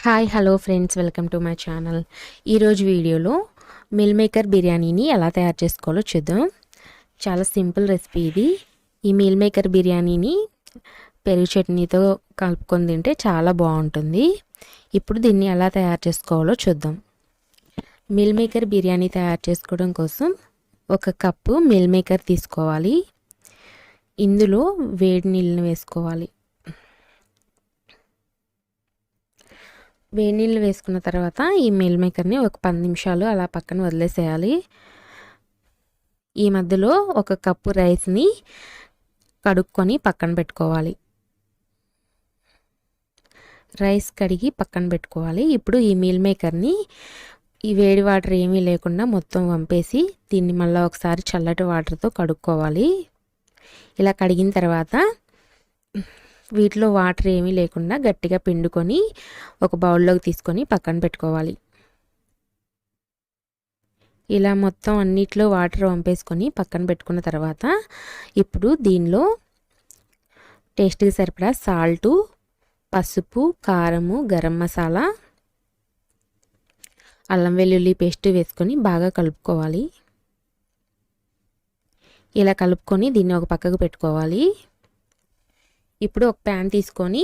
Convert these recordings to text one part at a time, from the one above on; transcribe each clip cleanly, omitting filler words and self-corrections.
Hi hello friends, welcome to my channel. ఈరోజు వీడియోలో meal maker బిర్యానీని ఎలా తయారు చేసుకోవాలో చూద్దాం. చాలా సింపుల్ రెసిపీ ఇది. ఈ మిల్ మేకర్ బిర్యానీని పెరుగు చట్నీతో కలుపుకొని తింటే చాలా బాగుంటుంది. ఇప్పుడు దీన్ని ఎలా తయారు చేసుకోవాలో చూద్దాం. మిల్ మేకర్ బిర్యానీ తయారు చేసుకోవడం కోసం 1 కప్పు మిల్ మేకర్ తీసుకోవాలి. ఇందులో వేడి నీళ్ళని వేసుకోవాలి. వేడి నీళ్ళు వేసుకున్న తర్వాత ఈ మిల్ మేకర్ని ఒక 10 నిమిషాలు అలా పక్కన వదిలేసేయాలి. ఈ మధ్యలో 1 కప్పు రైస్ని కడుక్కొని పక్కన పెట్టుకోవాలి. రైస్ కడిగి పక్కన పెట్టుకోవాలి. ఇప్పుడు ఈ మిల్ మేకర్ని ఈ వేడి వాటర్ ఏమీ లేకుండా మొత్తం వంపేసి దీన్ని మళ్ళీ ఒకసారి చల్లటి వాటర్తో కడుక్కోవాలి. ఇలా కడిగిన తర్వాత వీటిలో వాటర్ ఏమీ లేకుండా గట్టిగా పిండుకొని ఒక బౌల్లోకి తీసుకొని పక్కన పెట్టుకోవాలి. ఇలా మొత్తం అన్నిట్లో వాటర్ వంపేసుకొని పక్కన పెట్టుకున్న తర్వాత ఇప్పుడు దీనిలో టేస్ట్కి సరిపడా సాల్టు, పసుపు, కారము, గరం మసాలా, అల్లం వెల్లుల్లి పేస్ట్ వేసుకొని బాగా కలుపుకోవాలి. ఇలా కలుపుకొని దీన్ని ఒక పక్కకు పెట్టుకోవాలి. ఇప్పుడు ఒక ప్యాన్ తీసుకొని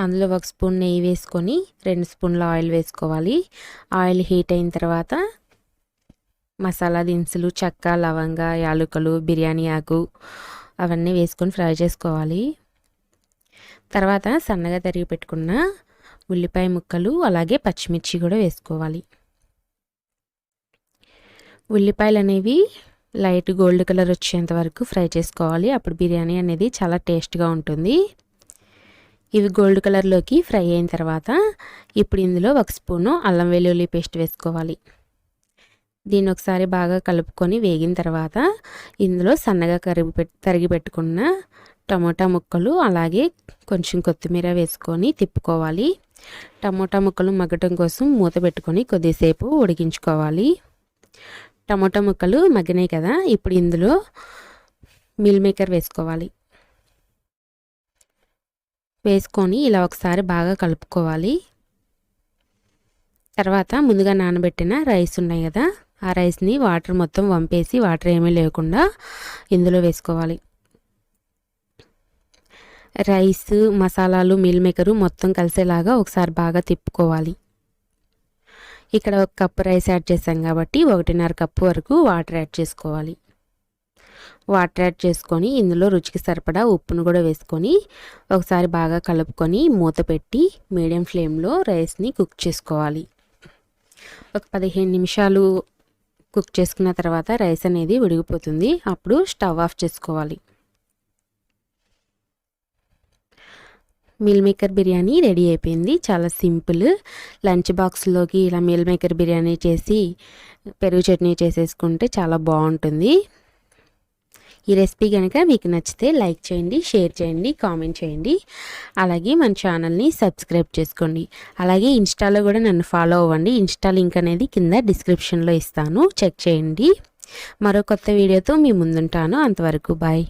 అందులో 1 స్పూన్ నెయ్యి వేసుకొని 2 స్పూన్ల ఆయిల్ వేసుకోవాలి. ఆయిల్ హీట్ అయిన తర్వాత మసాలా దినుసులు, చెక్క, లవంగ, యాలకులు, బిర్యానీ ఆకు అవన్నీ వేసుకొని ఫ్రై చేసుకోవాలి. తర్వాత సన్నగా తరిగి పెట్టుకున్న ఉల్లిపాయ ముక్కలు అలాగే పచ్చిమిర్చి కూడా వేసుకోవాలి. ఉల్లిపాయలు అనేవి లైట్ గోల్డ్ కలర్ వచ్చేంత వరకు ఫ్రై చేసుకోవాలి. అప్పుడు బిర్యానీ అనేది చాలా టేస్ట్గా ఉంటుంది. ఇవి గోల్డ్ కలర్లోకి ఫ్రై అయిన తర్వాత ఇప్పుడు ఇందులో 1 స్పూను అల్లం వెల్లుల్లి పేస్ట్ వేసుకోవాలి. దీన్ని ఒకసారి బాగా కలుపుకొని వేగిన తర్వాత ఇందులో సన్నగా తరిగి పెట్టుకున్న టమోటా ముక్కలు అలాగే కొంచెం కొత్తిమీర వేసుకొని తిప్పుకోవాలి. టమోటా ముక్కలు మగ్గటం కోసం మూత పెట్టుకొని కొద్దిసేపు ఉడికించుకోవాలి. టమోటా ముక్కలు మగ్గినాయి కదా, ఇప్పుడు ఇందులో మిల్ మేకర్ వేసుకోవాలి. వేసుకొని ఇలా ఒకసారి బాగా కలుపుకోవాలి. తర్వాత ముందుగా నానబెట్టిన రైస్ ఉన్నాయి కదా, ఆ రైస్ని వాటర్ మొత్తం వంపేసి వాటర్ ఏమీ లేకుండా ఇందులో వేసుకోవాలి. రైస్, మసాలాలు, మిల్ మేకరు మొత్తం కలిసేలాగా ఒకసారి బాగా తిప్పుకోవాలి. ఇక్కడ 1 కప్పు రైస్ యాడ్ చేసాం కాబట్టి 1.5 కప్పు వరకు వాటర్ యాడ్ చేసుకోవాలి. వాటర్ యాడ్ చేసుకొని ఇందులో రుచికి సరిపడా ఉప్పును కూడా వేసుకొని ఒకసారి బాగా కలుపుకొని మూత పెట్టి మీడియం ఫ్లేమ్లో రైస్ని కుక్ చేసుకోవాలి. ఒక 15 నిమిషాలు కుక్ చేసుకున్న తర్వాత రైస్ అనేది ఉడికిపోతుంది. అప్పుడు స్టవ్ ఆఫ్ చేసుకోవాలి. మిల్ మేకర్ బిర్యానీ రెడీ అయిపోయింది. చాలా సింపుల్. లంచ్ బాక్స్లోకి ఇలా మిల్ మేకర్ బిర్యానీ చేసి పెరుగు చట్నీ చేసేసుకుంటే చాలా బాగుంటుంది. ఈ రెసిపీ కనుక మీకు నచ్చితే లైక్ చేయండి, షేర్ చేయండి, కామెంట్ చేయండి. అలాగే మన ఛానల్ని సబ్స్క్రైబ్ చేసుకోండి. అలాగే ఇన్స్టాలో కూడా నన్ను ఫాలో అవ్వండి. ఇన్స్టా లింక్ అనేది కింద డిస్క్రిప్షన్లో ఇస్తాను, చెక్ చేయండి. మరో కొత్త వీడియోతో మీ ముందుంటాను. అంతవరకు బాయ్.